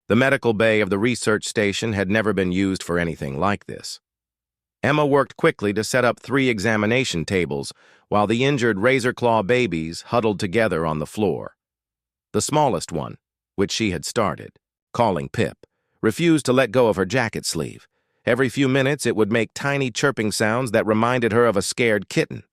The medical bay of the research station had never been used for anything like this. Emma worked quickly to set up 3 examination tables while the injured razor claw babies huddled together on the floor. The smallest one, which she had started, calling Pip, refused to let go of her jacket sleeve. Every few minutes it would make tiny chirping sounds that reminded her of a scared kitten.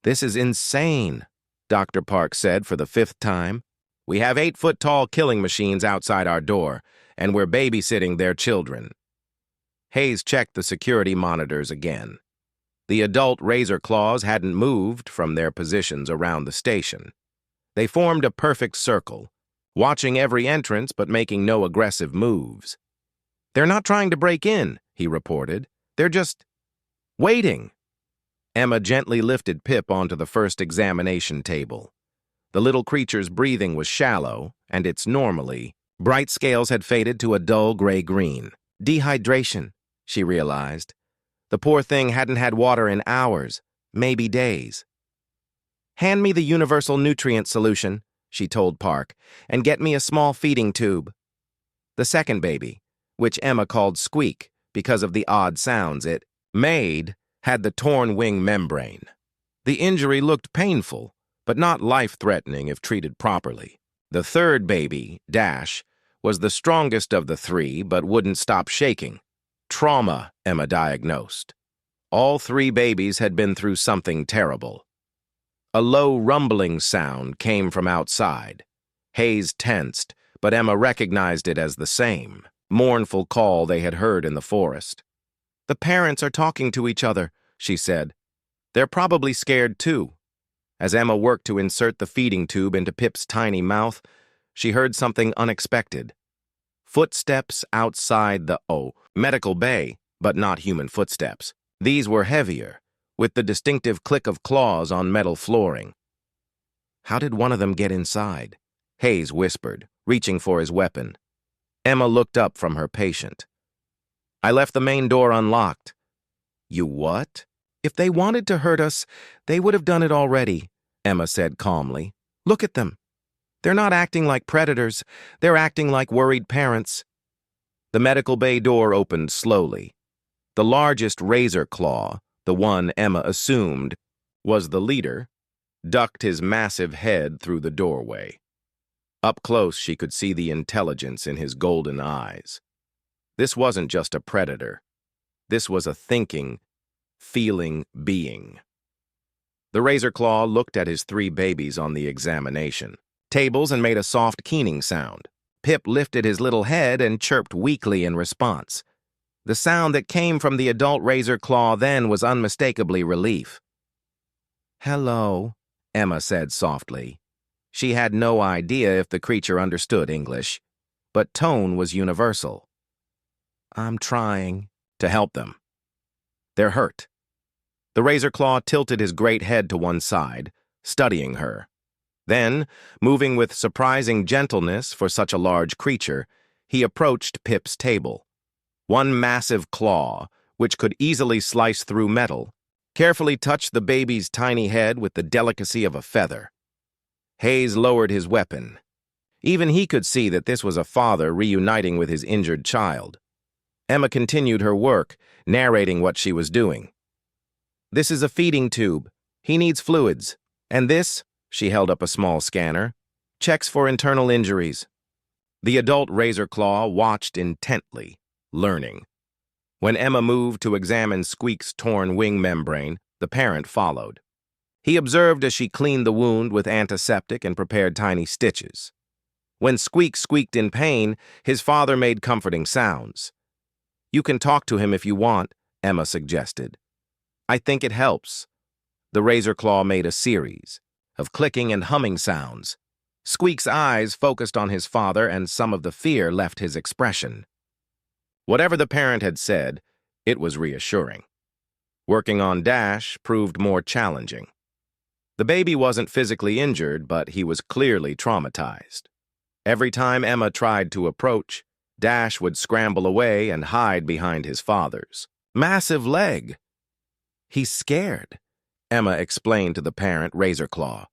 "This is insane," Dr. Park said for the 5th time. "We have 8-foot-tall killing machines outside our door, and we're babysitting their children." Hayes checked the security monitors again. The adult razor claws hadn't moved from their positions around the station. They formed a perfect circle, watching every entrance but making no aggressive moves. "They're not trying to break in," he reported. "They're just waiting." Emma gently lifted Pip onto the first examination table. The little creature's breathing was shallow, and its normally bright scales had faded to a dull gray-green. Dehydration, she realized. The poor thing hadn't had water in hours, maybe days. "Hand me the universal nutrient solution," she told Park, "and get me a small feeding tube." The second baby, which Emma called Squeak because of the odd sounds it made, had the torn wing membrane. The injury looked painful, but not life-threatening if treated properly. The third baby, Dash, was the strongest of the 3 but wouldn't stop shaking. Trauma, Emma diagnosed. All 3 babies had been through something terrible. A low rumbling sound came from outside. Hayes tensed, but Emma recognized it as the same mournful call they had heard in the forest. "The parents are talking to each other," she said. "They're probably scared too." As Emma worked to insert the feeding tube into Pip's tiny mouth, she heard something unexpected. Footsteps outside the medical bay, but not human footsteps. These were heavier, with the distinctive click of claws on metal flooring. "How did one of them get inside?" Hayes whispered, reaching for his weapon. Emma looked up from her patient. "I left the main door unlocked." "You what?" "If they wanted to hurt us, they would have done it already," Emma said calmly. "Look at them. They're not acting like predators. They're acting like worried parents." The medical bay door opened slowly. The largest razor claw, the one Emma assumed was the leader, ducked his massive head through the doorway. Up close, she could see the intelligence in his golden eyes. This wasn't just a predator. This was a thinking, feeling being. The razor claw looked at his 3 babies on the examination tables and made a soft keening sound. Pip lifted his little head and chirped weakly in response. The sound that came from the adult razor claw then was unmistakably relief. "Hello," Emma said softly. She had no idea if the creature understood English, but tone was universal. "I'm trying to help them. They're hurt." The razor claw tilted his great head to one side, studying her. Then, moving with surprising gentleness for such a large creature, he approached Pip's table. One massive claw, which could easily slice through metal, carefully touched the baby's tiny head with the delicacy of a feather. Hayes lowered his weapon. Even he could see that this was a father reuniting with his injured child. Emma continued her work, narrating what she was doing. "This is a feeding tube. He needs fluids. And this," she held up a small scanner, "checks for internal injuries." The adult razor claw watched intently, learning. When Emma moved to examine Squeak's torn wing membrane, the parent followed. He observed as she cleaned the wound with antiseptic and prepared tiny stitches. When Squeak squeaked in pain, his father made comforting sounds. "You can talk to him if you want," Emma suggested. "I think it helps." The razor claw made a series of clicking and humming sounds. Squeak's eyes focused on his father, and some of the fear left his expression. Whatever the parent had said, it was reassuring. Working on Dash proved more challenging. The baby wasn't physically injured, but he was clearly traumatized. Every time Emma tried to approach, Dash would scramble away and hide behind his father's massive leg. "He's scared," Emma explained to the parent razor claw.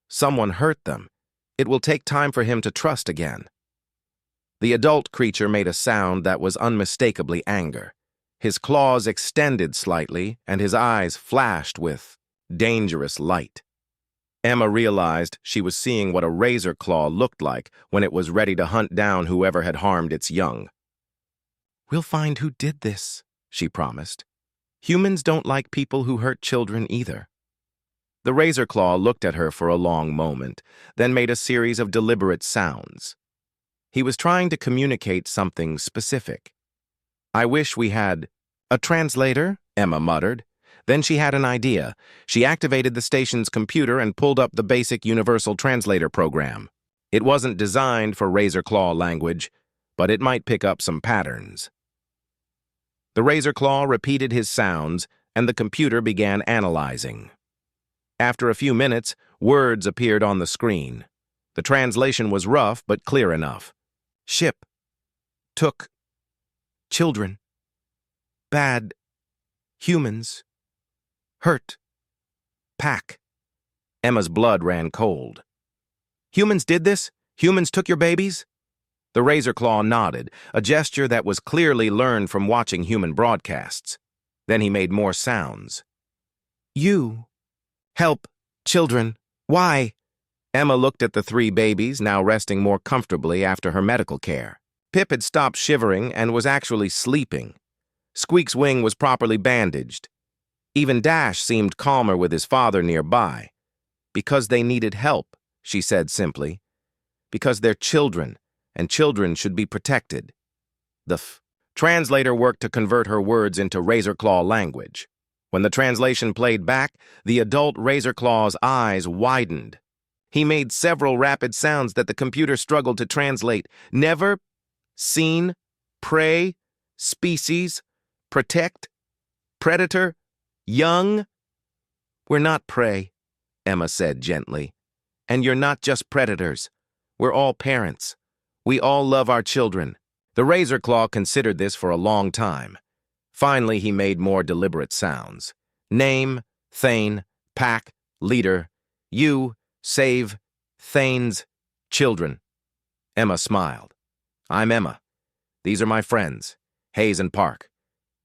"Someone hurt them. It will take time for him to trust again." The adult creature made a sound that was unmistakably anger. His claws extended slightly, and his eyes flashed with dangerous light. Emma realized she was seeing what a razor claw looked like when it was ready to hunt down whoever had harmed its young. "We'll find who did this," she promised. "Humans don't like people who hurt children either." The razor claw looked at her for a long moment, then made a series of deliberate sounds. He was trying to communicate something specific. "I wish we had a translator," Emma muttered. Then she had an idea. She activated the station's computer and pulled up the basic universal translator program. It wasn't designed for razor claw language, but it might pick up some patterns. The razor claw repeated his sounds, and the computer began analyzing. After a few minutes, words appeared on the screen. The translation was rough but clear enough. "Ship. Took. Children. Bad. Humans. Hurt. Pack." Emma's blood ran cold. "Humans did this? Humans took your babies?" The razor claw nodded, a gesture that was clearly learned from watching human broadcasts. Then he made more sounds. "You. Help. Children. Why?" Emma looked at the 3 babies, now resting more comfortably after her medical care. Pip had stopped shivering and was actually sleeping. Squeak's wing was properly bandaged. Even Dash seemed calmer with his father nearby. "Because they needed help," she said simply. "Because they're children, and children should be protected." The translator worked to convert her words into razor claw language. When the translation played back, the adult razor claw's eyes widened. He made several rapid sounds that the computer struggled to translate. "Never. Seen. Prey. Species. Protect. Predator. Young." "We're not prey," Emma said gently. "And you're not just predators. We're all parents. We all love our children." The razor claw considered this for a long time. Finally, he made more deliberate sounds. "Name. Thane. Pack. Leader. You. Save. Thane's. Children." Emma smiled. "I'm Emma. These are my friends, Hayes and Park.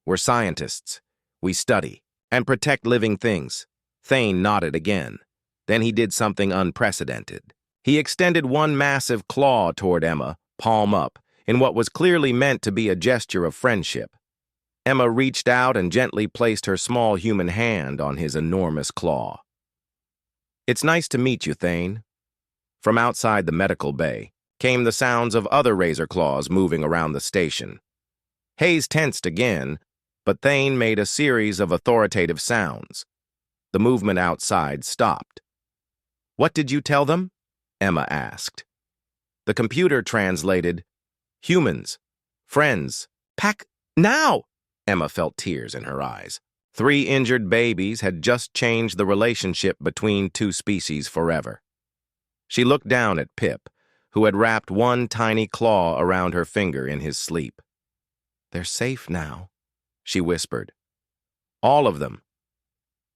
We're scientists. We study and protect living things." Thane nodded again. Then he did something unprecedented. He extended one massive claw toward Emma, palm up, in what was clearly meant to be a gesture of friendship. Emma reached out and gently placed her small human hand on his enormous claw. "It's nice to meet you, Thane." From outside the medical bay came the sounds of other razor claws moving around the station. Hayes tensed again, but Thane made a series of authoritative sounds. The movement outside stopped. "What did you tell them?" Emma asked. The computer translated, "Humans. Friends. Pack. Now!" Emma felt tears in her eyes. 3 injured babies had just changed the relationship between 2 species forever. She looked down at Pip, who had wrapped one tiny claw around her finger in his sleep. "They're safe now," she whispered. "All of them."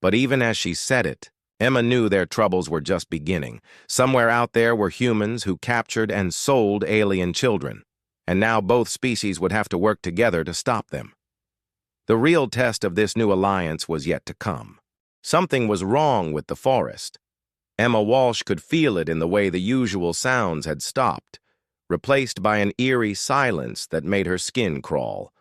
But even as she said it, Emma knew their troubles were just beginning. Somewhere out there were humans who captured and sold alien children, and now both species would have to work together to stop them. The real test of this new alliance was yet to come. Something was wrong with the forest. Emma Walsh could feel it in the way the usual sounds had stopped, replaced by an eerie silence that made her skin crawl.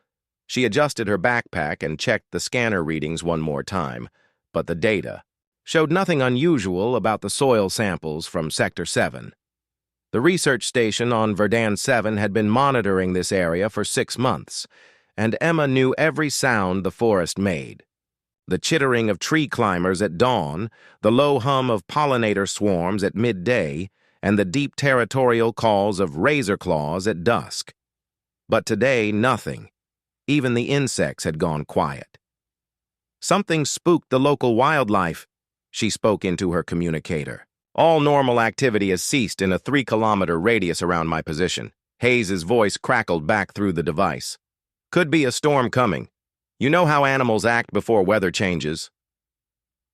She adjusted her backpack and checked the scanner readings one more time, but the data showed nothing unusual about the soil samples from Sector 7. The research station on Verdan 7 had been monitoring this area for 6 months, and Emma knew every sound the forest made. The chittering of tree climbers at dawn, the low hum of pollinator swarms at midday, and the deep territorial calls of razor claws at dusk. But today, nothing. Even the insects had gone quiet. "Something spooked the local wildlife," she spoke into her communicator. "All normal activity has ceased in a 3-kilometer radius around my position." Hayes's voice crackled back through the device. "Could be a storm coming. You know how animals act before weather changes."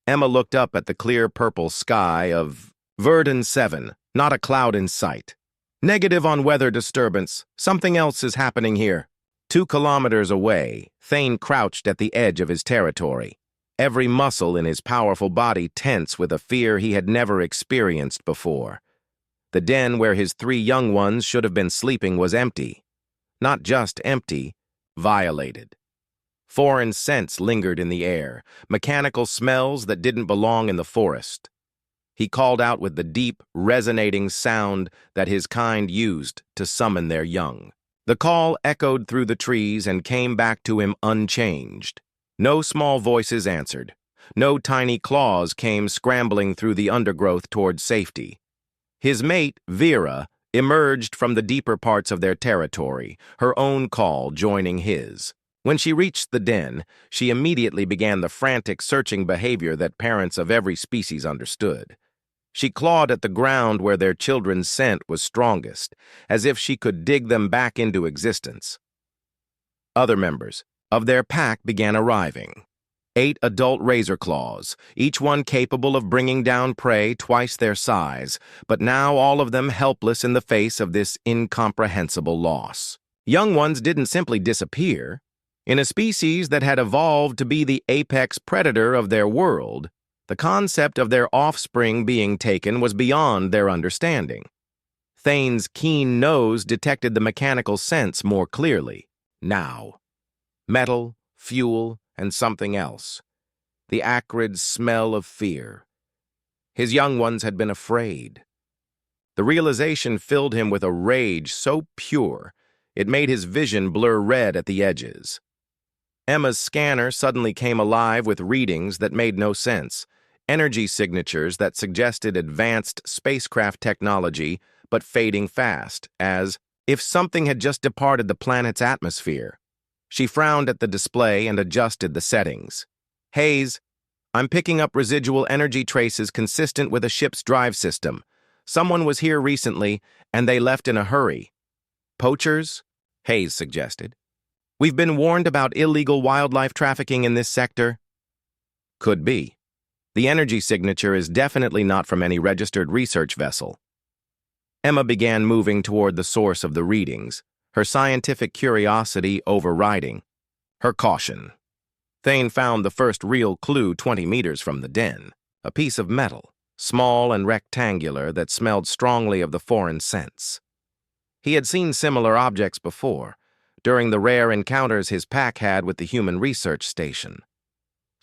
Emma looked up at the clear purple sky of Verdan 7, not a cloud in sight. Negative on weather disturbance. Something else is happening here. 2 kilometers away, Thane crouched at the edge of his territory, every muscle in his powerful body tense with a fear he had never experienced before. The den where his 3 young ones should have been sleeping was empty. Not just empty, violated. Foreign scents lingered in the air, mechanical smells that didn't belong in the forest. He called out with the deep, resonating sound that his kind used to summon their young. The call echoed through the trees and came back to him unchanged. No small voices answered. No tiny claws came scrambling through the undergrowth toward safety. His mate, Vera, emerged from the deeper parts of their territory, her own call joining his. When she reached the den, she immediately began the frantic searching behavior that parents of every species understood. She clawed at the ground where their children's scent was strongest, as if she could dig them back into existence. Other members of their pack began arriving. 8 adult razor claws, each one capable of bringing down prey twice their size, but now all of them helpless in the face of this incomprehensible loss. Young ones didn't simply disappear. In a species that had evolved to be the apex predator of their world, the concept of their offspring being taken was beyond their understanding. Thane's keen nose detected the mechanical sense more clearly. Now. Metal, fuel, and something else. The acrid smell of fear. His young ones had been afraid. The realization filled him with a rage so pure, it made his vision blur red at the edges. Emma's scanner suddenly came alive with readings that made no sense. Energy signatures that suggested advanced spacecraft technology, but fading fast, as if something had just departed the planet's atmosphere. She frowned at the display and adjusted the settings. Hayes, I'm picking up residual energy traces consistent with a ship's drive system. Someone was here recently, and they left in a hurry. Poachers? Hayes suggested. We've been warned about illegal wildlife trafficking in this sector. Could be. The energy signature is definitely not from any registered research vessel. Emma began moving toward the source of the readings, her scientific curiosity overriding her caution. Thane found the first real clue 20 meters from the den, a piece of metal, small and rectangular, that smelled strongly of the foreign scents. He had seen similar objects before, during the rare encounters his pack had with the human research station.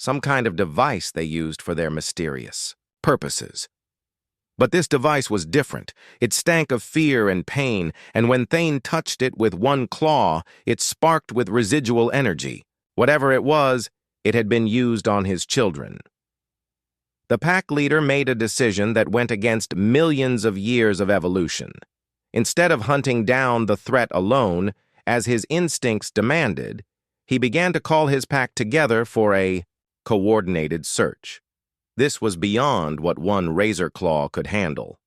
Some kind of device they used for their mysterious purposes. But this device was different. It stank of fear and pain, and when Thane touched it with one claw, it sparked with residual energy. Whatever it was, it had been used on his children. The pack leader made a decision that went against millions of years of evolution. Instead of hunting down the threat alone, as his instincts demanded, he began to call his pack together for a coordinated search. This was beyond what one razor claw could handle.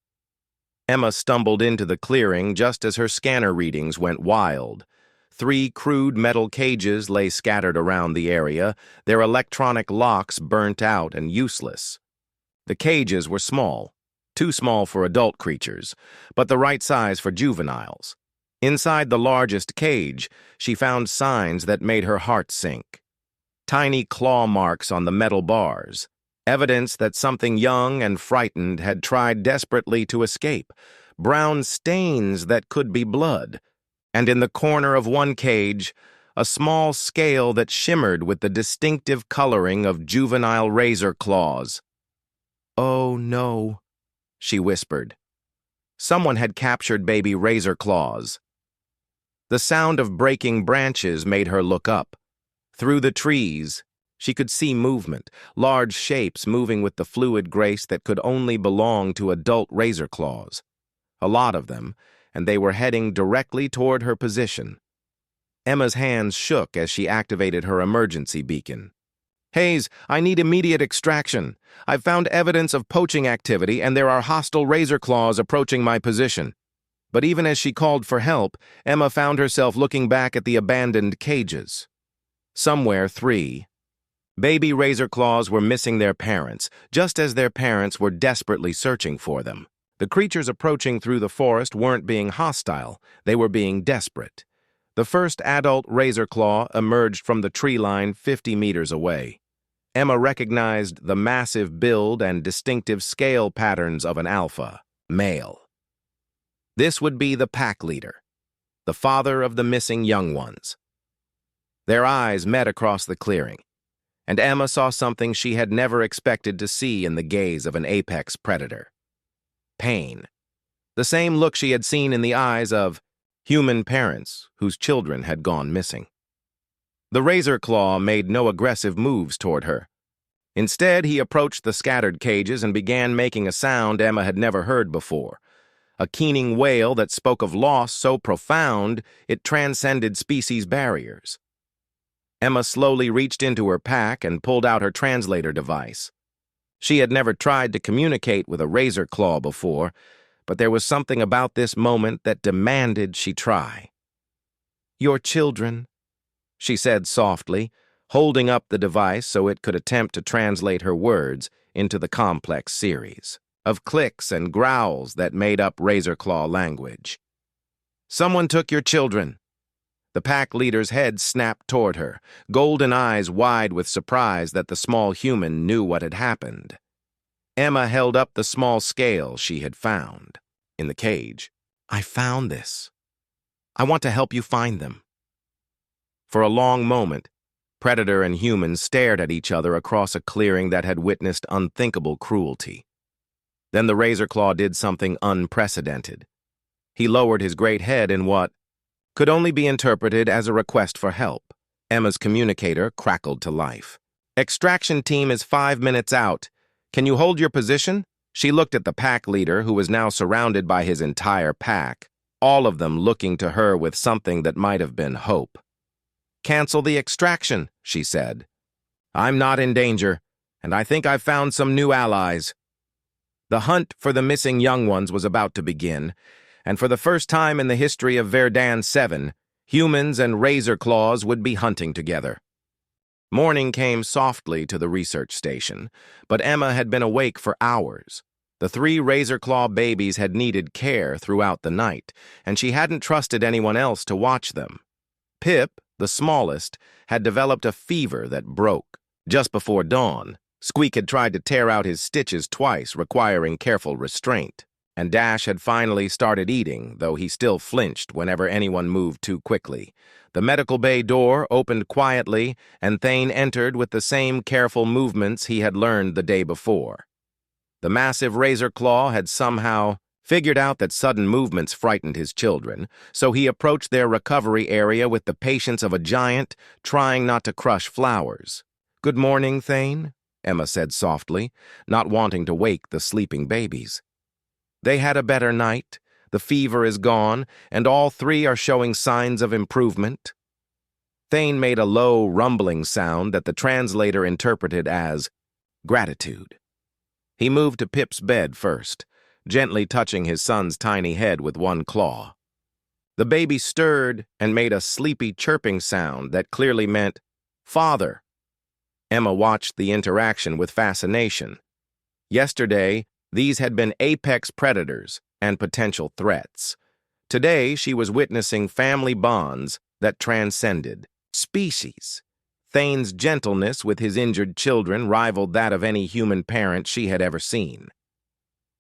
Emma stumbled into the clearing just as her scanner readings went wild. 3 crude metal cages lay scattered around the area, their electronic locks burnt out and useless. The cages were small, too small for adult creatures, but the right size for juveniles. Inside the largest cage, she found signs that made her heart sink. Tiny claw marks on the metal bars, evidence that something young and frightened had tried desperately to escape, brown stains that could be blood, and in the corner of one cage, a small scale that shimmered with the distinctive coloring of juvenile razor claws. "Oh, no," she whispered. Someone had captured baby razor claws. The sound of breaking branches made her look up. Through the trees, she could see movement, large shapes moving with the fluid grace that could only belong to adult razor claws. A lot of them, and they were heading directly toward her position. Emma's hands shook as she activated her emergency beacon. "Hayes, I need immediate extraction. I've found evidence of poaching activity, and there are hostile razor claws approaching my position." But even as she called for help, Emma found herself looking back at the abandoned cages. Somewhere 3 baby razor claws were missing their parents, just as their parents were desperately searching for them. The creatures approaching through the forest weren't being hostile, they were being desperate. The first adult razor claw emerged from the tree line 50 meters away. Emma recognized the massive build and distinctive scale patterns of an alpha, male. This would be the pack leader, the father of the missing young ones. Their eyes met across the clearing, and Emma saw something she had never expected to see in the gaze of an apex predator. Pain. The same look she had seen in the eyes of human parents whose children had gone missing. The razor claw made no aggressive moves toward her. Instead, he approached the scattered cages and began making a sound Emma had never heard before, a keening wail that spoke of loss so profound it transcended species barriers. Emma slowly reached into her pack and pulled out her translator device. She had never tried to communicate with a razor claw before, but there was something about this moment that demanded she try. "Your children," she said softly, holding up the device so it could attempt to translate her words into the complex series of clicks and growls that made up razor claw language. "Someone took your children." The pack leader's head snapped toward her, golden eyes wide with surprise that the small human knew what had happened. Emma held up the small scale she had found in the cage. "I found this. I want to help you find them." For a long moment, predator and human stared at each other across a clearing that had witnessed unthinkable cruelty. Then the razor claw did something unprecedented. He lowered his great head in what could only be interpreted as a request for help. Emma's communicator crackled to life. "Extraction team is 5 minutes out. Can you hold your position?" She looked at the pack leader, who was now surrounded by his entire pack, all of them looking to her with something that might have been hope. "Cancel the extraction," she said. "I'm not in danger, and I think I've found some new allies." The hunt for the missing young ones was about to begin, and for the first time in the history of Verdan 7, humans and razor claws would be hunting together. Morning came softly to the research station, but Emma had been awake for hours. The 3 razor claw babies had needed care throughout the night, and she hadn't trusted anyone else to watch them. Pip, the smallest, had developed a fever that broke. Just before dawn, Squeak had tried to tear out his stitches twice, requiring careful restraint. And Dash had finally started eating, though he still flinched whenever anyone moved too quickly. The medical bay door opened quietly, and Thane entered with the same careful movements he had learned the day before. The massive razor claw had somehow figured out that sudden movements frightened his children, so he approached their recovery area with the patience of a giant, trying not to crush flowers. "Good morning, Thane," Emma said softly, not wanting to wake the sleeping babies. "They had a better night, the fever is gone, and all 3 are showing signs of improvement." Thane made a low, rumbling sound that the translator interpreted as gratitude. He moved to Pip's bed first, gently touching his son's tiny head with one claw. The baby stirred and made a sleepy chirping sound that clearly meant, "Father." Emma watched the interaction with fascination. Yesterday, these had been apex predators and potential threats. Today, she was witnessing family bonds that transcended species. Thane's gentleness with his injured children rivaled that of any human parent she had ever seen.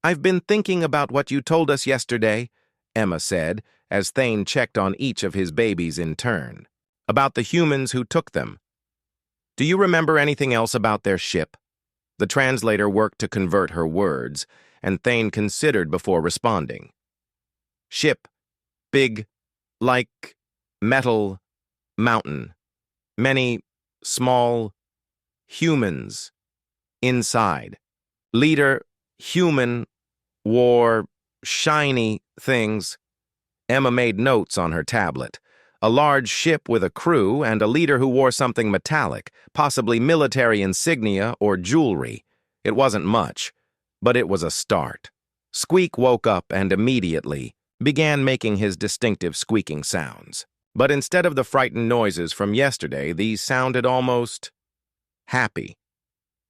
"I've been thinking about what you told us yesterday," Emma said, as Thane checked on each of his babies in turn. "About the humans who took them. Do you remember anything else about their ship?" The translator worked to convert her words, and Thane considered before responding. "Ship. Big. Like. Metal. Mountain. Many. Small. Humans. Inside. Leader. Human. War. Shiny. Things." Emma made notes on her tablet. A large ship with a crew and a leader who wore something metallic, possibly military insignia or jewelry. It wasn't much, but it was a start. Squeak woke up and immediately began making his distinctive squeaking sounds. But instead of the frightened noises from yesterday, these sounded almost happy.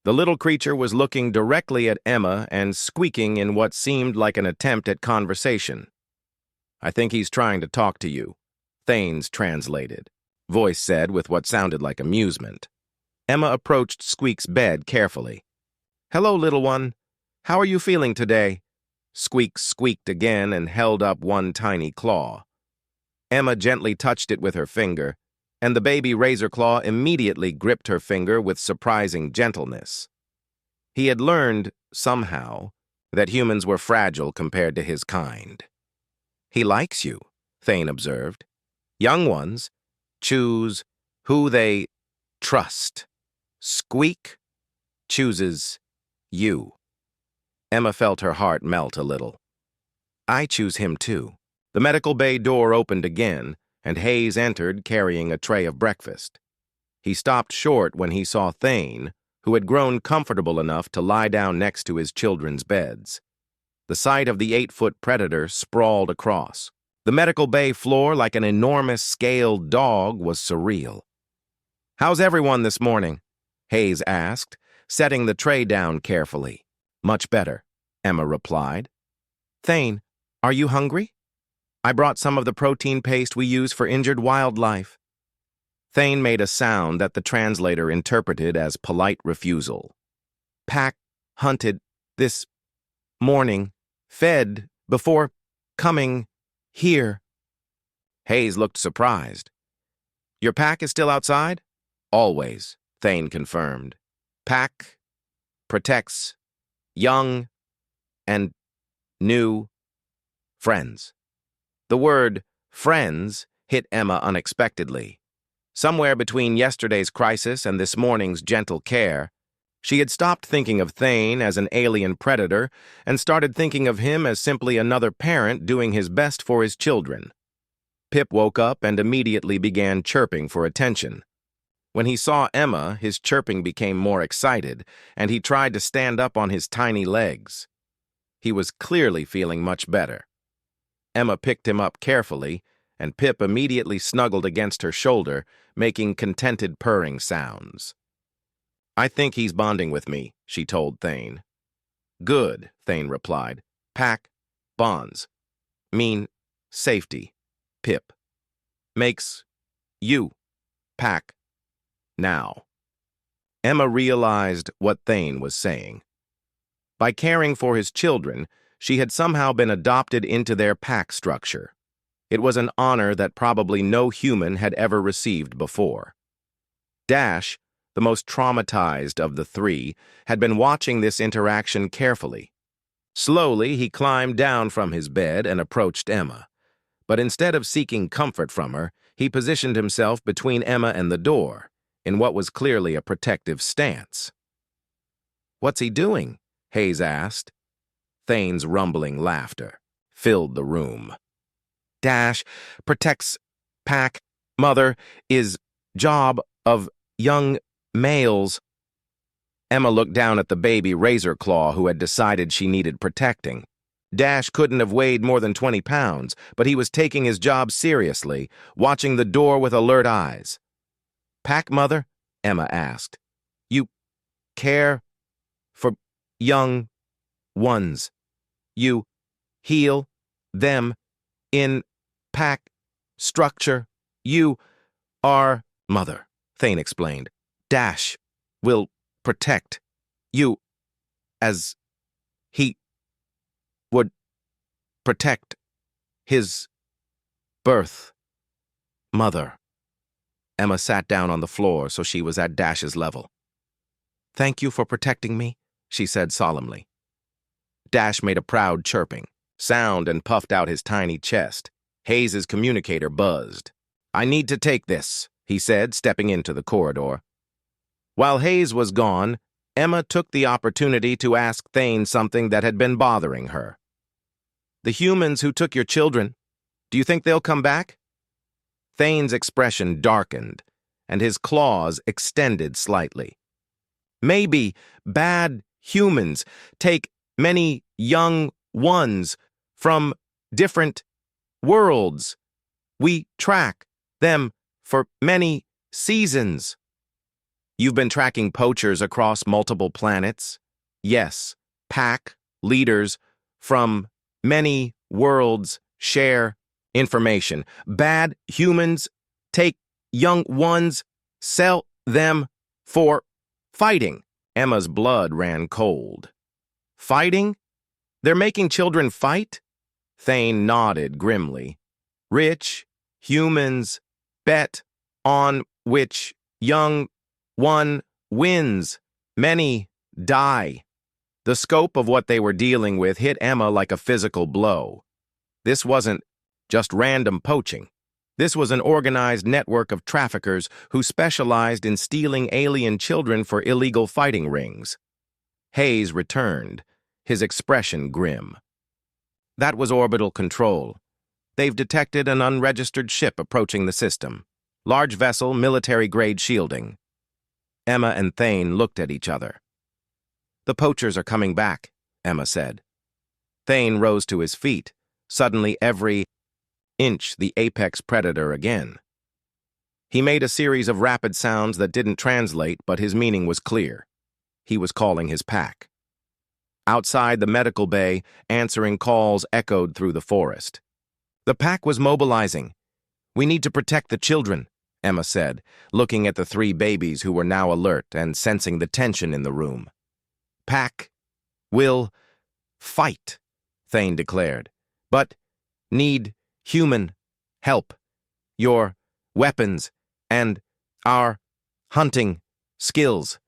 The little creature was looking directly at Emma and squeaking in what seemed like an attempt at conversation. "I think he's trying to talk to you," Thanes translated. Voice said with what sounded like amusement. Emma approached Squeak's bed carefully. "Hello, little one. How are you feeling today?" Squeak squeaked again and held up one tiny claw. Emma gently touched it with her finger, and the baby razor claw immediately gripped her finger with surprising gentleness. He had learned, somehow, that humans were fragile compared to his kind. "He likes you," Thane observed. "Young ones choose who they trust. Squeak chooses you." Emma felt her heart melt a little. "I choose him too." The medical bay door opened again, and Hayes entered carrying a tray of breakfast. He stopped short when he saw Thane, who had grown comfortable enough to lie down next to his children's beds. The sight of the 8-foot predator sprawled across. The medical bay floor, like an enormous scaled dog, was surreal. "How's everyone this morning?" Hayes asked, setting the tray down carefully. "Much better," Emma replied. "Thane, are you hungry? I brought some of the protein paste we use for injured wildlife." Thane made a sound that the translator interpreted as polite refusal. "Pack hunted this morning, fed before coming here." Hayes looked surprised. "Your pack is still outside?" "Always," Thane confirmed. "Pack protects young and new friends." The word friends hit Emma unexpectedly. Somewhere between yesterday's crisis and this morning's gentle care, she had stopped thinking of Thane as an alien predator and started thinking of him as simply another parent doing his best for his children. Pip woke up and immediately began chirping for attention. When he saw Emma, his chirping became more excited, and he tried to stand up on his tiny legs. He was clearly feeling much better. Emma picked him up carefully, and Pip immediately snuggled against her shoulder, making contented purring sounds. "I think he's bonding with me," she told Thane. "Good," Thane replied. "Pack bonds mean safety. Pip makes you pack now." Emma realized what Thane was saying. By caring for his children, she had somehow been adopted into their pack structure. It was an honor that probably no human had ever received before. Dash, the most traumatized of the three, had been watching this interaction carefully. Slowly, he climbed down from his bed and approached Emma. But instead of seeking comfort from her, he positioned himself between Emma and the door, in what was clearly a protective stance. "What's he doing?" Hayes asked. Thane's rumbling laughter filled the room. "Dash protects pack mother is job of young males." Emma looked down at the baby razor claw who had decided she needed protecting. Dash couldn't have weighed more than 20 pounds, but he was taking his job seriously, watching the door with alert eyes. "Pack mother?" Emma asked. "You care for young ones. You heal them in pack structure. You are mother," Thane explained. "Dash will protect you as he would protect his birth mother." Emma sat down on the floor so she was at Dash's level. "Thank you for protecting me," she said solemnly. Dash made a proud chirping sound and puffed out his tiny chest. Hayes's communicator buzzed. "I need to take this," he said, stepping into the corridor. While Hayes was gone, Emma took the opportunity to ask Thane something that had been bothering her. "The humans who took your children, do you think they'll come back?" Thane's expression darkened, and his claws extended slightly. "Maybe bad humans take many young ones from different worlds. We track them for many seasons. You've been tracking poachers across multiple planets? Yes, pack leaders from many worlds share information. Bad humans take young ones, sell them for fighting. Emma's blood ran cold. Fighting? They're making children fight? Thane nodded grimly. Rich humans bet on which young one wins. Many die. The scope of what they were dealing with hit Emma like a physical blow. This wasn't just random poaching. This was an organized network of traffickers who specialized in stealing alien children for illegal fighting rings. Hayes returned, his expression grim. That was orbital control. They've detected an unregistered ship approaching the system. Large vessel, military-grade shielding. Emma and Thane looked at each other. The poachers are coming back, Emma said. Thane rose to his feet, suddenly every inch the apex predator again. He made a series of rapid sounds that didn't translate, but his meaning was clear. He was calling his pack. Outside the medical bay, answering calls echoed through the forest. The pack was mobilizing. We need to protect the children, Emma said, looking at the 3 babies who were now alert and sensing the tension in the room. Pack will fight, Thane declared, but need human help. Your weapons and our hunting skills.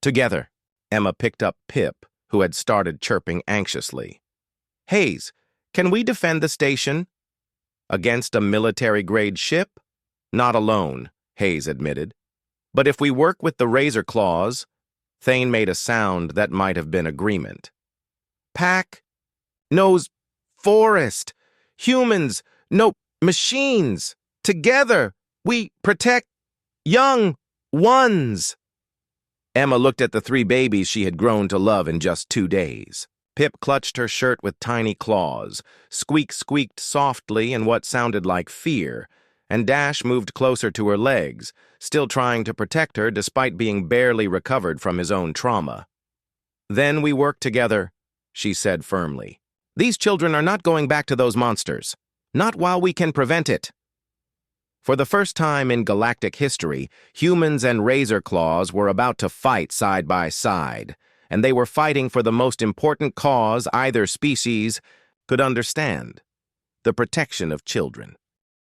Together, Emma picked up Pip, who had started chirping anxiously. Hayes, can we defend the station? Against a military-grade ship? Not alone, Hayes admitted. But if we work with the razor claws, Thane made a sound that might have been agreement. Pack knows forest. Humans know machines. Together, we protect young ones. Emma looked at the 3 babies she had grown to love in just 2 days. Pip clutched her shirt with tiny claws, Squeak squeaked softly in what sounded like fear, and Dash moved closer to her legs, still trying to protect her despite being barely recovered from his own trauma. Then we work together, she said firmly. These children are not going back to those monsters. Not while we can prevent it. For the first time in galactic history, humans and razor claws were about to fight side by side, and they were fighting for the most important cause either species could understand: the protection of children.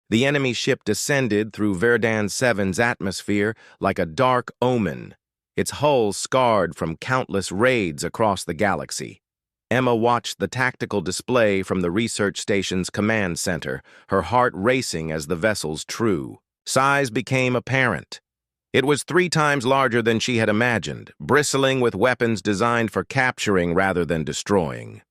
The enemy ship descended through Verdan 7's atmosphere like a dark omen, its hull scarred from countless raids across the galaxy. Emma watched the tactical display from the research station's command center, her heart racing as the vessel's true size became apparent. It was 3 times larger than she had imagined, bristling with weapons designed for capturing rather than destroying.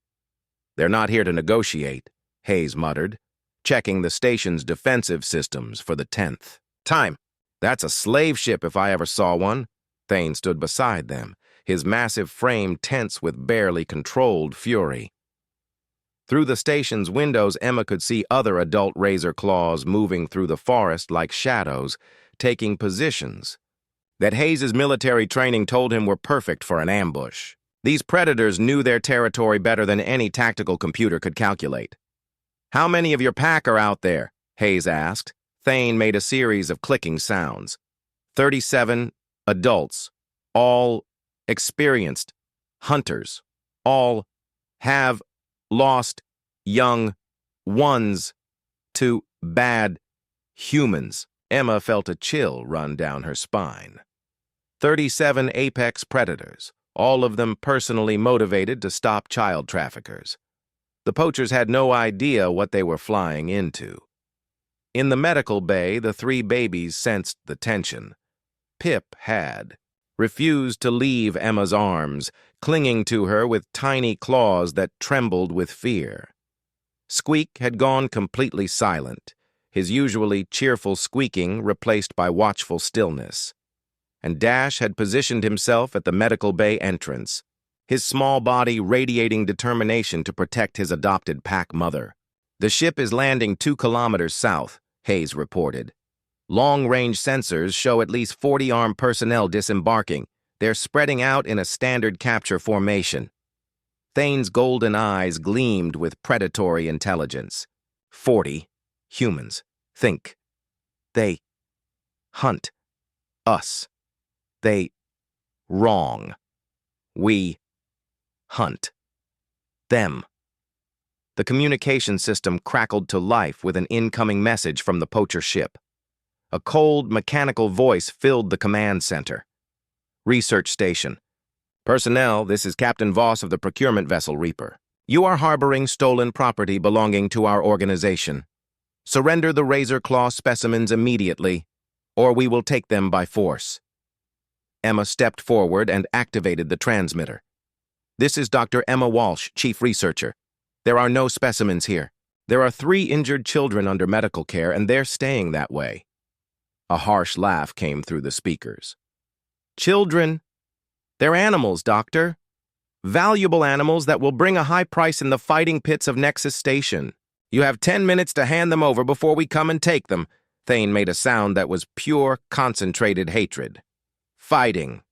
They're not here to negotiate, Hayes muttered, checking the station's defensive systems for the 10th time. That's a slave ship if I ever saw one. Thane stood beside them, his massive frame tense with barely controlled fury. Through the station's windows, Emma could see other adult razor claws moving through the forest like shadows, taking positions that Hayes's military training told him were perfect for an ambush. These predators knew their territory better than any tactical computer could calculate. How many of your pack are out there? Hayes asked. Thane made a series of clicking sounds. 37 adults, all experienced hunters, all have lost young ones to bad humans. Emma felt a chill run down her spine. 37 apex predators, all of them personally motivated to stop child traffickers. The poachers had no idea what they were flying into. In the medical bay, the 3 babies sensed the tension. Pip had refused to leave Emma's arms, clinging to her with tiny claws that trembled with fear. Squeak had gone completely silent, his usually cheerful squeaking replaced by watchful stillness. And Dash had positioned himself at the medical bay entrance, his small body radiating determination to protect his adopted pack mother. The ship is landing 2 kilometers south, Hayes reported. Long-range sensors show at least 40 armed personnel disembarking. They're spreading out in a standard capture formation. Thane's golden eyes gleamed with predatory intelligence. 40 humans. Think. They hunt us. They wrong. We hunt them. The communication system crackled to life with an incoming message from the poacher ship. A cold, mechanical voice filled the command center. Research station. Personnel, this is Captain Voss of the procurement vessel Reaper. You are harboring stolen property belonging to our organization. Surrender the razor claw specimens immediately, or we will take them by force. Emma stepped forward and activated the transmitter. This is Dr. Emma Walsh, Chief Researcher. There are no specimens here. There are 3 injured children under medical care, and they're staying that way. A harsh laugh came through the speakers. Children? They're animals, Doctor. Valuable animals that will bring a high price in the fighting pits of Nexus Station. You have 10 minutes to hand them over before we come and take them. Thane made a sound that was pure, concentrated hatred. Fighting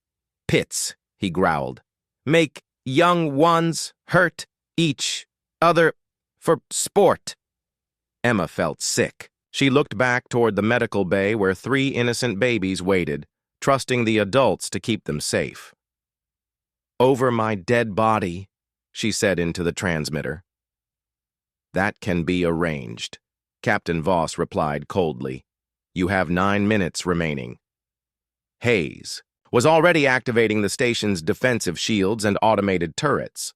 pits, he growled. Make young ones hurt each other for sport. Emma felt sick. She looked back toward the medical bay where 3 innocent babies waited, trusting the adults to keep them safe. Over my dead body, she said into the transmitter. That can be arranged, Captain Voss replied coldly. You have 9 minutes remaining. Hayes was already activating the station's defensive shields and automated turrets.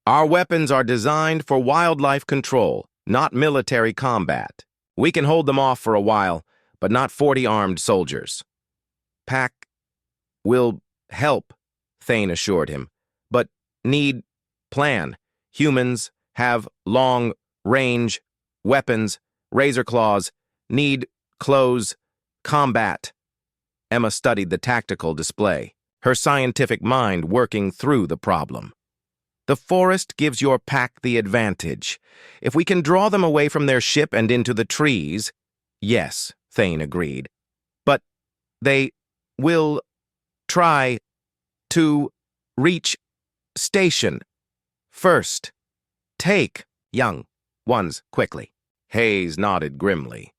Our weapons are designed for wildlife control, not military combat. We can hold them off for a while, but not 40 armed soldiers. Pack will help, Thane assured him, but need plan. Humans have long-range weapons, razor claws, need close combat. Emma studied the tactical display, her scientific mind working through the problem. The forest gives your pack the advantage. If we can draw them away from their ship and into the trees, yes, Thane agreed. But they will try to reach station first. Take young ones quickly. Hayes nodded grimly.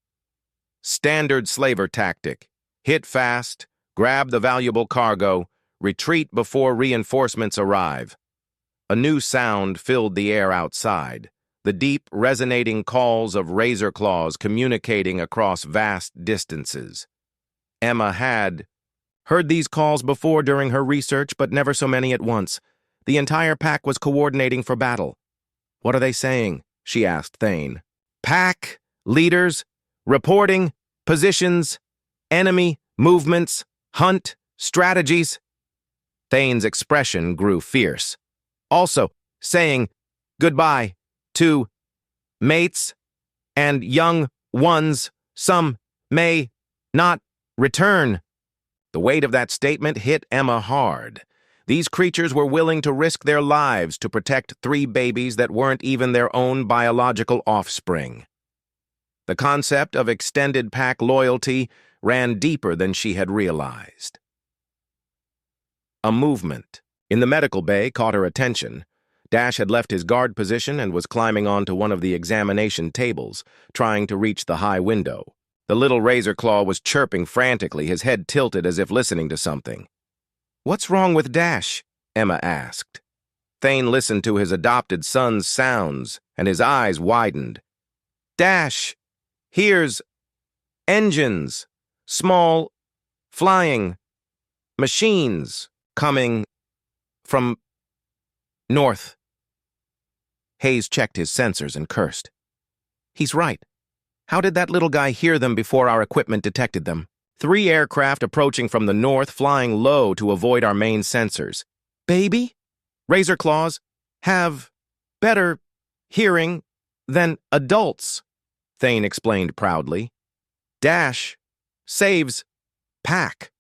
Standard slaver tactic. Hit fast, grab the valuable cargo, retreat before reinforcements arrive. A new sound filled the air outside, the deep, resonating calls of razor claws communicating across vast distances. Emma had heard these calls before during her research, but never so many at once. The entire pack was coordinating for battle. What are they saying? She asked Thane. Pack, leaders, reporting, positions, enemy, movements, hunt, strategies. Thane's expression grew fierce. Also, saying goodbye to mates and young ones. Some may not return. The weight of that statement hit Emma hard. These creatures were willing to risk their lives to protect 3 babies that weren't even their own biological offspring. The concept of extended pack loyalty ran deeper than she had realized. A movement in the medical bay caught her attention. Dash had left his guard position and was climbing onto one of the examination tables, trying to reach the high window. The little razor claw was chirping frantically, his head tilted as if listening to something. What's wrong with Dash? Emma asked. Thane listened to his adopted son's sounds, and his eyes widened. Dash hears engines, small, flying machines coming from north. Hayes checked his sensors and cursed. He's right. How did that little guy hear them before our equipment detected them? 3 aircraft approaching from the north, flying low to avoid our main sensors. Baby? Razor claws have better hearing than adults, Thane explained proudly. Dash saves pack.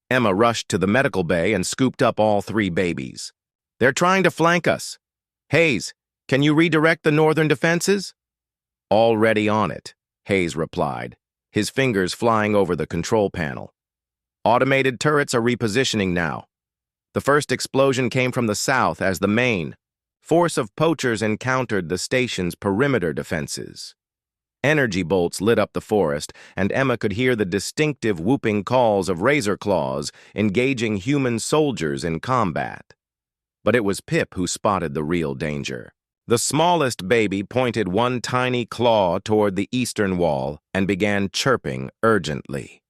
Emma rushed to the medical bay and scooped up all 3 babies. They're trying to flank us. Hayes, can you redirect the northern defenses? Already on it, Hayes replied. his fingers flying over the control panel. Automated turrets are repositioning now. The first explosion came from the south as the main force of poachers encountered the station's perimeter defenses. Energy bolts lit up the forest, and Emma could hear the distinctive whooping calls of razor claws engaging human soldiers in combat. But it was Pip who spotted the real danger. The smallest baby pointed one tiny claw toward the eastern wall and began chirping urgently.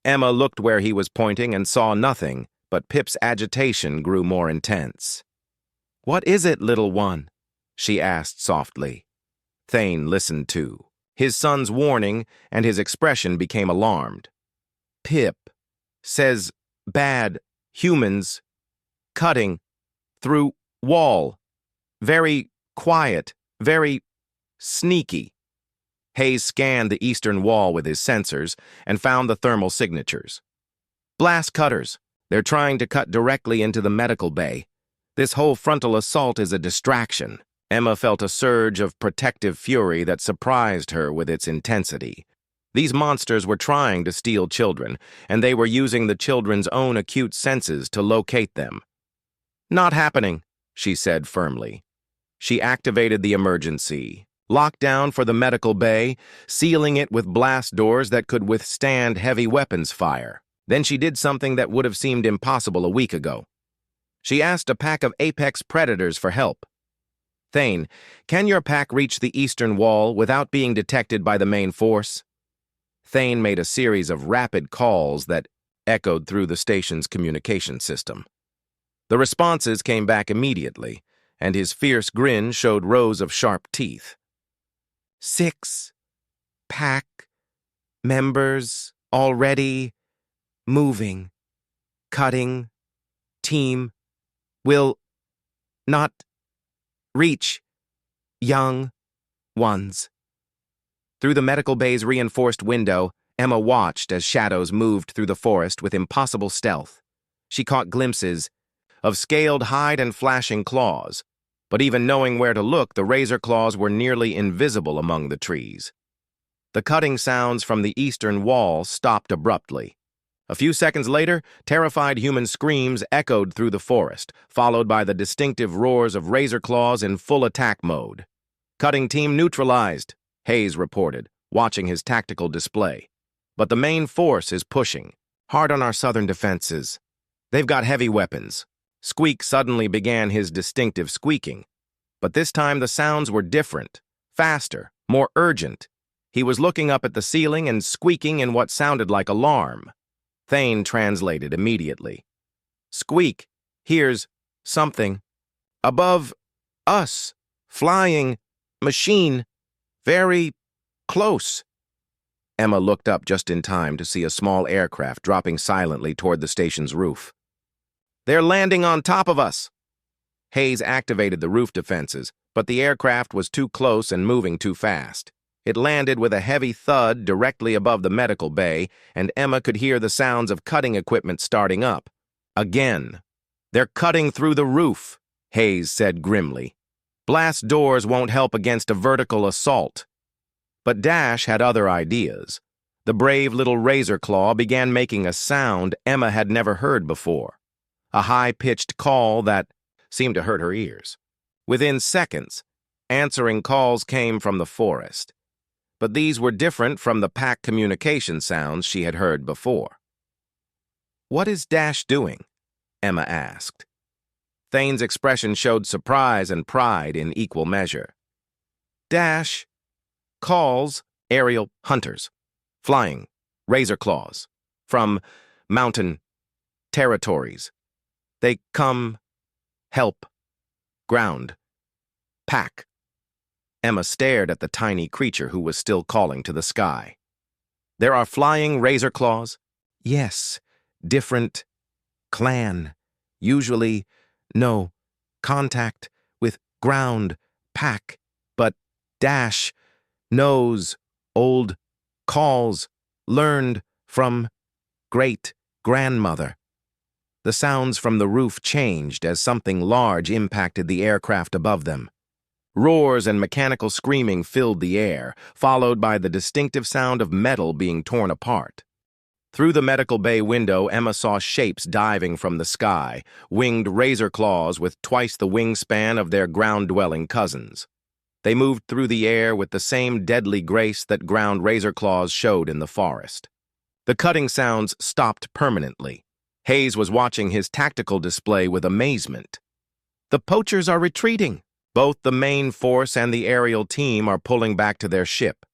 Emma looked where he was pointing and saw nothing, but Pip's agitation grew more intense. "What is it, little one?" she asked softly. Thane listened too. His son's warning and his expression became alarmed. "Pip says bad humans cutting through wall. Very quiet, very sneaky." Hayes scanned the eastern wall with his sensors and found the thermal signatures. "Blast cutters. They're trying to cut directly into the medical bay. This whole frontal assault is a distraction." Emma felt a surge of protective fury that surprised her with its intensity. These monsters were trying to steal children, and they were using the children's own acute senses to locate them. "Not happening," she said firmly. She activated the emergency lockdown for the medical bay, sealing it with blast doors that could withstand heavy weapons fire. Then she did something that would have seemed impossible a week ago. She asked a pack of apex predators for help. "Thane, can your pack reach the eastern wall without being detected by the main force?" Thane made a series of rapid calls that echoed through the station's communication system. The responses came back immediately, and his fierce grin showed rows of sharp teeth. 6 pack members already moving. Cutting team will not reach young ones." Through the medical bay's reinforced window, Emma watched as shadows moved through the forest with impossible stealth. She caught glimpses of scaled hide and flashing claws, but even knowing where to look, the razor claws were nearly invisible among the trees. The cutting sounds from the eastern wall stopped abruptly. A few seconds later, terrified human screams echoed through the forest, followed by the distinctive roars of razor claws in full attack mode. "Cutting team neutralized," Hayes reported, watching his tactical display. "But the main force is pushing hard on our southern defenses. They've got heavy weapons." Squeak suddenly began his distinctive squeaking. But this time the sounds were different, faster, more urgent. He was looking up at the ceiling and squeaking in what sounded like alarm. Thane translated immediately. "Squeak hears something. Above us. Flying machine. Very close." Emma looked up just in time to see a small aircraft dropping silently toward the station's roof. "They're landing on top of us." Hayes activated the roof defenses, but the aircraft was too close and moving too fast. It landed with a heavy thud directly above the medical bay, and Emma could hear the sounds of cutting equipment starting up. Again. "They're cutting through the roof," Hayes said grimly. "Blast doors won't help against a vertical assault." But Dash had other ideas. The brave little razor claw began making a sound Emma had never heard before. A high-pitched call that seemed to hurt her ears. Within seconds, answering calls came from the forest. But these were different from the pack communication sounds she had heard before. "What is Dash doing?" Emma asked. Thane's expression showed surprise and pride in equal measure. "Dash calls aerial hunters, flying razor claws, from mountain territories. They come help ground pack." Emma stared at the tiny creature who was still calling to the sky. "There are flying razor claws?" "Yes, different clan. Usually no contact with ground pack, but Dash knows old calls learned from great-grandmother." The sounds from the roof changed as something large impacted the aircraft above them. Roars and mechanical screaming filled the air, followed by the distinctive sound of metal being torn apart. Through the medical bay window, Emma saw shapes diving from the sky, winged razor claws with twice the wingspan of their ground-dwelling cousins. They moved through the air with the same deadly grace that ground razor claws showed in the forest. The cutting sounds stopped permanently. Hayes was watching his tactical display with amazement. The poachers are retreating. Both the main force and the aerial team are pulling back to their ship.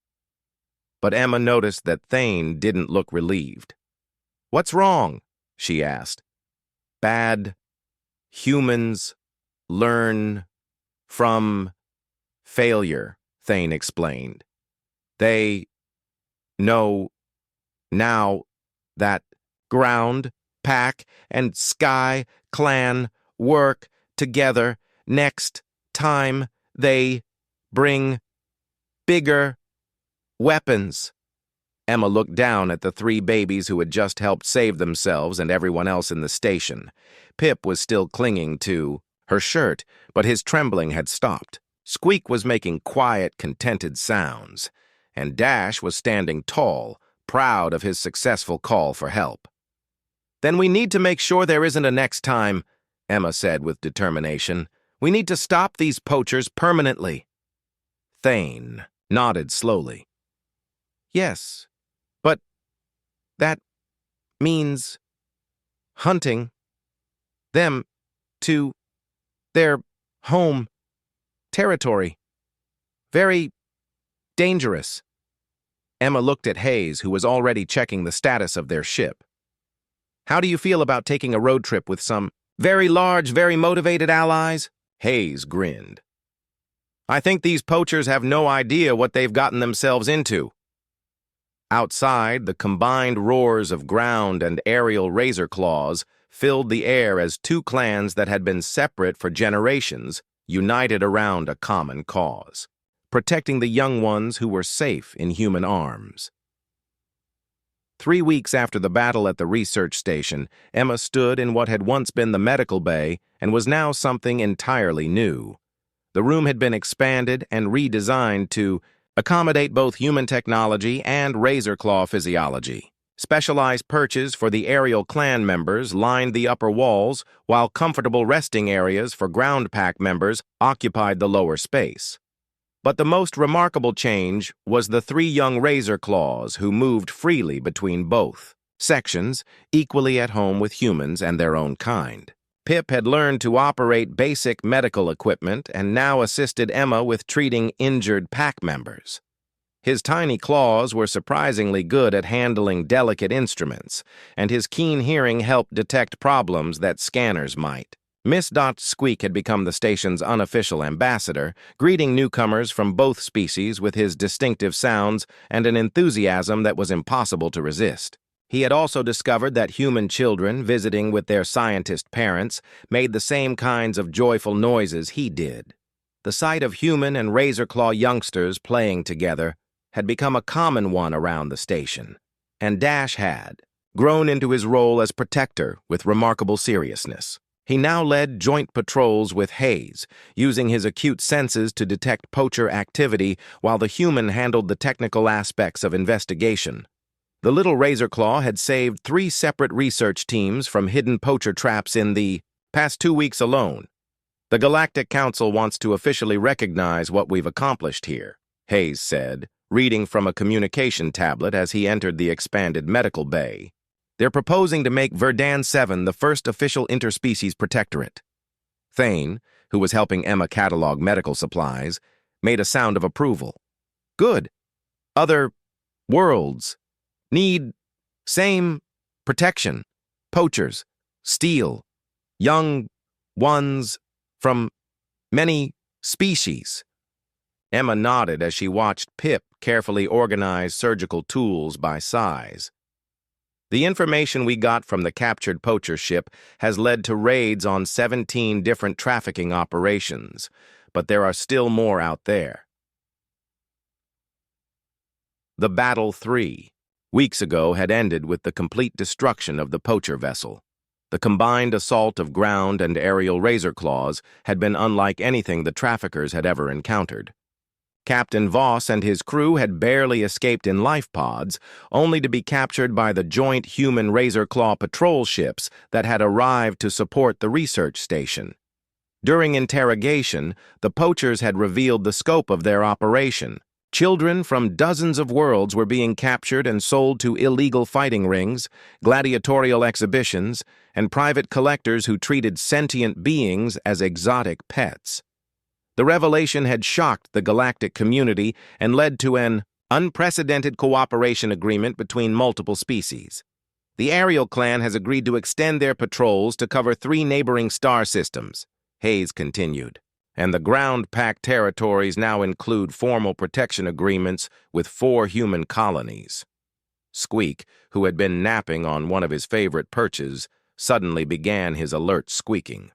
But Emma noticed that Thane didn't look relieved. "What's wrong?" she asked. "Bad humans learn from failure," Thane explained. "They know now that ground, pack, and sky clan work together. Next time they bring bigger weapons." Emma looked down at the three babies who had just helped save themselves and everyone else in the station. Pip was still clinging to her shirt, but his trembling had stopped. Squeak was making quiet, contented sounds, and Dash was standing tall, proud of his successful call for help. "Then we need to make sure there isn't a next time," Emma said with determination. "We need to stop these poachers permanently." Thane nodded slowly. "Yes, but that means hunting them to their home territory. Very dangerous." Emma looked at Hayes, who was already checking the status of their ship. "How do you feel about taking a road trip with some very large, very motivated allies?" Hayes grinned. "I think these poachers have no idea what they've gotten themselves into." Outside, the combined roars of ground and aerial razor claws filled the air as two clans that had been separate for generations united around a common cause, protecting the young ones who were safe in human arms. 3 weeks after the battle at the research station, Emma stood in what had once been the medical bay and was now something entirely new. The room had been expanded and redesigned to accommodate both human technology and razor claw physiology. Specialized perches for the aerial clan members lined the upper walls, while comfortable resting areas for ground pack members occupied the lower space. But the most remarkable change was the 3 young razor claws who moved freely between both sections, equally at home with humans and their own kind. Pip had learned to operate basic medical equipment and now assisted Emma with treating injured pack members. His tiny claws were surprisingly good at handling delicate instruments, and his keen hearing helped detect problems that scanners might. Miss Squeak had become the station's unofficial ambassador, greeting newcomers from both species with his distinctive sounds and an enthusiasm that was impossible to resist. He had also discovered that human children visiting with their scientist parents made the same kinds of joyful noises he did. The sight of human and razor-claw youngsters playing together had become a common one around the station, and Dash had grown into his role as protector with remarkable seriousness. He now led joint patrols with Hayes, using his acute senses to detect poacher activity while the human handled the technical aspects of investigation. The little Razorclaw had saved 3 separate research teams from hidden poacher traps in the past 2 weeks alone. "The Galactic Council wants to officially recognize what we've accomplished here," Hayes said, reading from a communication tablet as he entered the expanded medical bay. "They're proposing to make Verdan 7 the first official interspecies protectorate." Thane, who was helping Emma catalog medical supplies, made a sound of approval. "Good. Other worlds need same protection. Poachers, steal, young ones from many species." Emma nodded as she watched Pip carefully organize surgical tools by size. "The information we got from the captured poacher ship has led to raids on 17 different trafficking operations, but there are still more out there." The Battle 3 weeks ago had ended with the complete destruction of the poacher vessel. The combined assault of ground and aerial razor claws had been unlike anything the traffickers had ever encountered. Captain Voss and his crew had barely escaped in life pods, only to be captured by the joint human razor claw patrol ships that had arrived to support the research station. During interrogation, the poachers had revealed the scope of their operation. Children from dozens of worlds were being captured and sold to illegal fighting rings, gladiatorial exhibitions, and private collectors who treated sentient beings as exotic pets. The revelation had shocked the galactic community and led to an unprecedented cooperation agreement between multiple species. The Ariel clan has agreed to extend their patrols to cover 3 neighboring star systems, Hayes continued, and the ground-packed territories now include formal protection agreements with 4 human colonies. Squeak, who had been napping on one of his favorite perches, suddenly began his alert squeaking.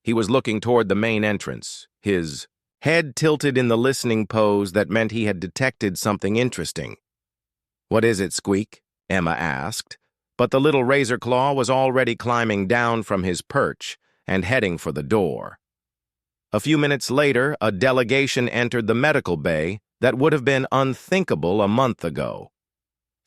He was looking toward the main entrance, his head tilted in the listening pose that meant he had detected something interesting. "What is it, Squeak?" Emma asked, but the little razor claw was already climbing down from his perch and heading for the door. A few minutes later, a delegation entered the medical bay that would have been unthinkable a month ago.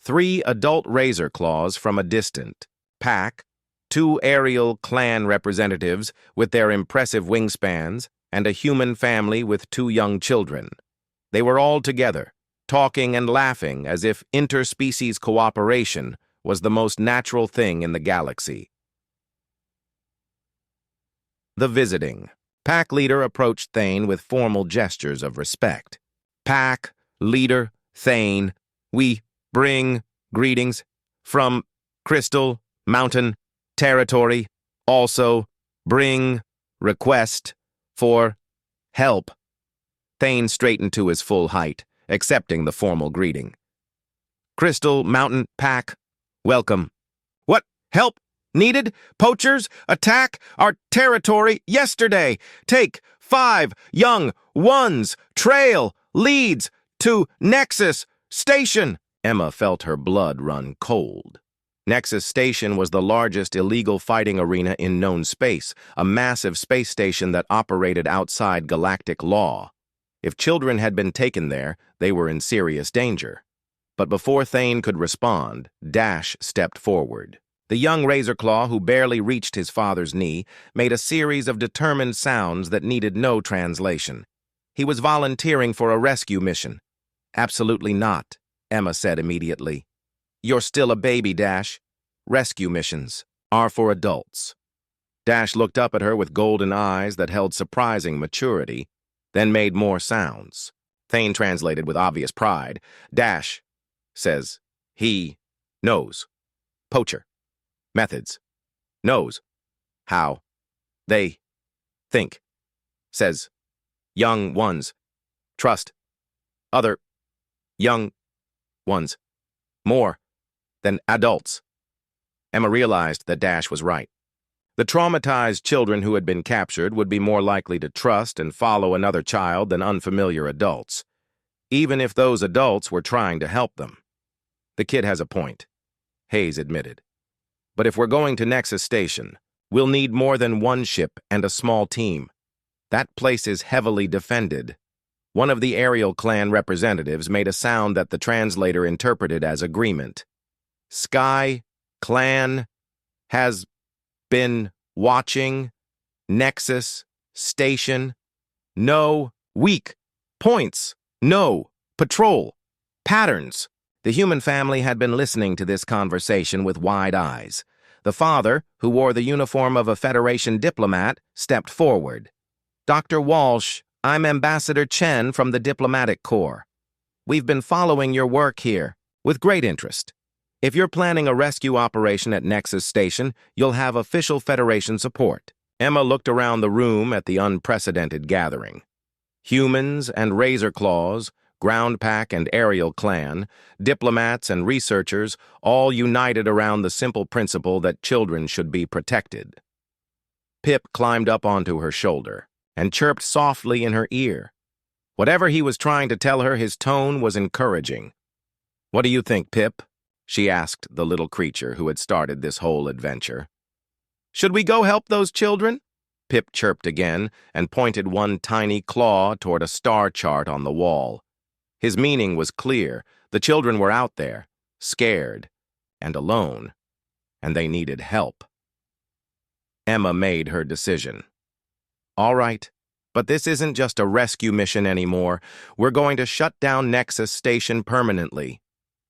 3 adult razor claws from a distant pack, 2 aerial clan representatives with their impressive wingspans, and a human family with 2 young children. They were all together, talking and laughing as if interspecies cooperation was the most natural thing in the galaxy. The visiting. Pack leader approached Thane with formal gestures of respect. "Pack, leader, Thane, we bring greetings from Crystal Mountain territory. Also bring request for help." Thane straightened to his full height, accepting the formal greeting. "Crystal Mountain Pack, welcome. What help needed? Poachers attack our territory yesterday. Take 5 young ones. Trail leads to Nexus Station." Emma felt her blood run cold. Nexus Station was the largest illegal fighting arena in known space, a massive space station that operated outside galactic law. If children had been taken there, they were in serious danger. But before Thane could respond, Dash stepped forward. The young Razorclaw, who barely reached his father's knee, made a series of determined sounds that needed no translation. He was volunteering for a rescue mission. "Absolutely not," Emma said immediately. "You're still a baby, Dash. Rescue missions are for adults." Dash looked up at her with golden eyes that held surprising maturity, then made more sounds. Thane translated with obvious pride. "Dash says he knows. Poacher. Methods. Knows. How. They. Think. Says. Young ones. Trust. Other. Young ones. More than adults." Emma realized that Dash was right. The traumatized children who had been captured would be more likely to trust and follow another child than unfamiliar adults, even if those adults were trying to help them. "The kid has a point," Hayes admitted. "But if we're going to Nexus Station, we'll need more than 1 ship and a small team. That place is heavily defended." One of the Ariel clan representatives made a sound that the translator interpreted as agreement. "Sky Clan has been watching Nexus Station. No weak points. No patrol patterns." The human family had been listening to this conversation with wide eyes. The father, who wore the uniform of a Federation diplomat, stepped forward. "Dr. Walsh, I'm Ambassador Chen from the Diplomatic Corps. We've been following your work here with great interest. If you're planning a rescue operation at Nexus Station, you'll have official Federation support." Emma looked around the room at the unprecedented gathering. Humans and Razorclaws, Groundpack and Aerial Clan, diplomats and researchers, all united around the simple principle that children should be protected. Pip climbed up onto her shoulder and chirped softly in her ear. Whatever he was trying to tell her, his tone was encouraging. "What do you think, Pip?" she asked the little creature who had started this whole adventure. Should we go help those children? Pip chirped again and pointed one tiny claw toward a star chart on the wall. His meaning was clear. The children were out there, scared and alone, and they needed help. Emma made her decision. All right, but this isn't just a rescue mission anymore. We're going to shut down Nexus Station permanently.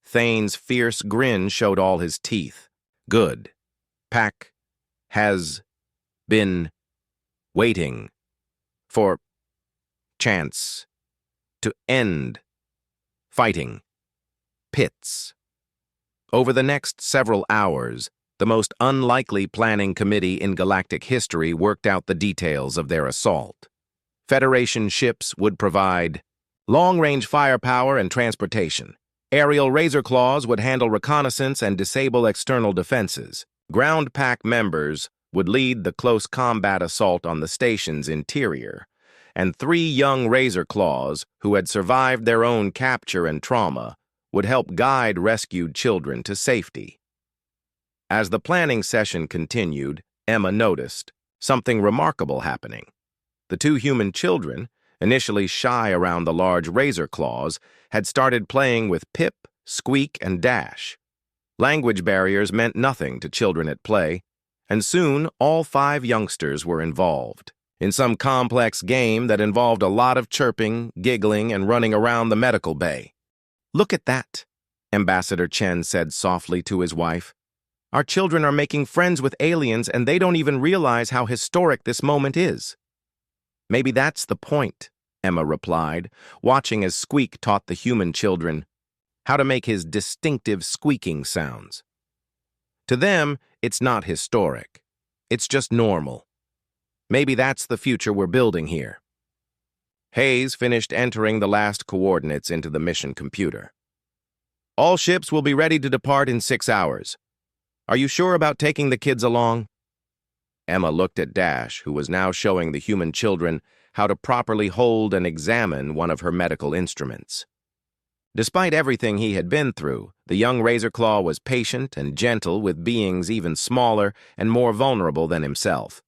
Thane's fierce grin showed all his teeth. Good. Pack has been waiting for chance to end fighting pits. Over the next several hours, the most unlikely planning committee in galactic history worked out the details of their assault. Federation ships would provide long-range firepower and transportation. Aerial Razor Claws would handle reconnaissance and disable external defenses. Ground Pack members would lead the close combat assault on the station's interior, and 3 young Razor Claws, who had survived their own capture and trauma, would help guide rescued children to safety. As the planning session continued, Emma noticed something remarkable happening. The 2 human children, initially shy around the large Razor Claws, had started playing with Pip, Squeak, and Dash. Language barriers meant nothing to children at play, and soon all 5 youngsters were involved in some complex game that involved a lot of chirping, giggling, and running around the medical bay. "Look at that," Ambassador Chen said softly to his wife. "Our children are making friends with aliens, and they don't even realize how historic this moment is." "Maybe that's the point," Emma replied, watching as Squeak taught the human children how to make his distinctive squeaking sounds. To them, it's not historic. It's just normal. Maybe that's the future we're building here. Hayes finished entering the last coordinates into the mission computer. "All ships will be ready to depart in 6 hours. Are you sure about taking the kids along?" Emma looked at Dash, who was now showing the human children how to properly hold and examine one of her medical instruments. Despite everything he had been through, the young Razorclaw was patient and gentle with beings even smaller and more vulnerable than himself.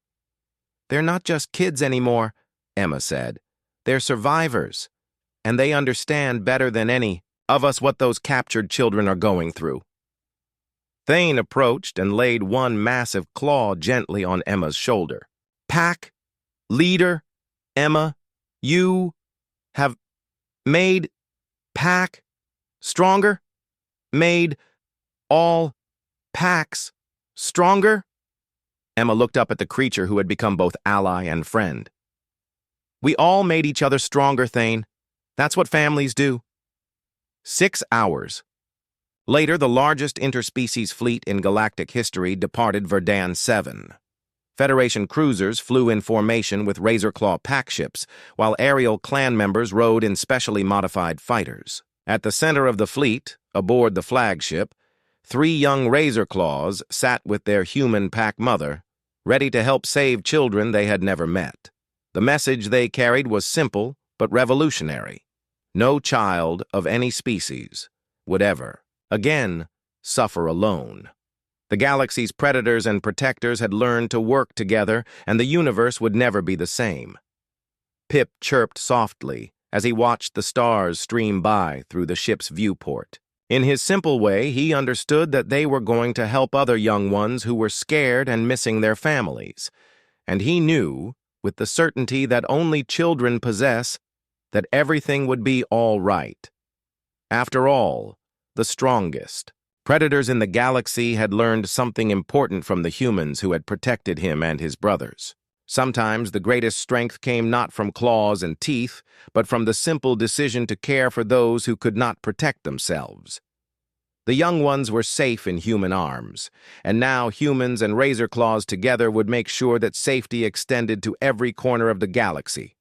"They're not just kids anymore," Emma said. "They're survivors, and they understand better than any of us what those captured children are going through." Thane approached and laid one massive claw gently on Emma's shoulder. "Pack, leader, Emma, you have made Pack stronger, made all packs stronger." Emma looked up at the creature who had become both ally and friend. "We all made each other stronger, Thane. That's what families do." 6 hours. Later, the largest interspecies fleet in galactic history departed Verdan 7. Federation cruisers flew in formation with Razorclaw pack ships, while aerial clan members rode in specially modified fighters. At the center of the fleet, aboard the flagship, 3 young Razorclaws sat with their human pack mother, ready to help save children they had never met. The message they carried was simple but revolutionary. No child of any species would ever, again, suffer alone. The galaxy's predators and protectors had learned to work together, and the universe would never be the same. Pip chirped softly as he watched the stars stream by through the ship's viewport. In his simple way, he understood that they were going to help other young ones who were scared and missing their families. And he knew, with the certainty that only children possess, that everything would be all right. After all, the strongest. Predators in the galaxy had learned something important from the humans who had protected him and his brothers. Sometimes the greatest strength came not from claws and teeth, but from the simple decision to care for those who could not protect themselves. The young ones were safe in human arms, and now humans and Razorclaws together would make sure that safety extended to every corner of the galaxy.